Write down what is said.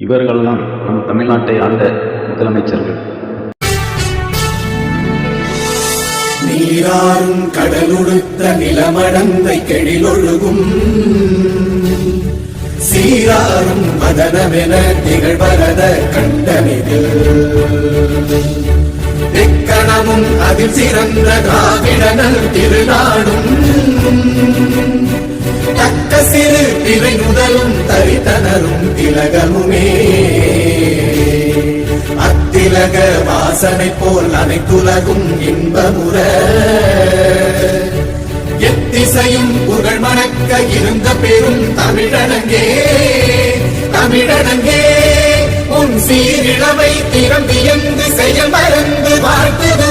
இவர்கள்தான் நம் தமிழ்நாட்டை ஆண்ட முதலமைச்சர்கள். நீராறும் கடலுடுத்த நிலமடந்தை கெழிலொழுகும் சீராறும் மதனமென திகழ்வரத கண்டனிதில் எக்கணமும் அதில் சிறந்த திராவிடனல் திருநாடும் தக்க சிறு திரை முதலும் தரித்தனரும் திலகமுமே அத்திலக வாசனை போல் அனைத்துலகும் இன்பமுற எத்திசையும் புகழ் மணக்க இருந்த பெரும் தமிழனங்கே தமிழனங்கே உன் சீரிழமை திறம்பியந்து செயல் மறந்து வாழ்த்துது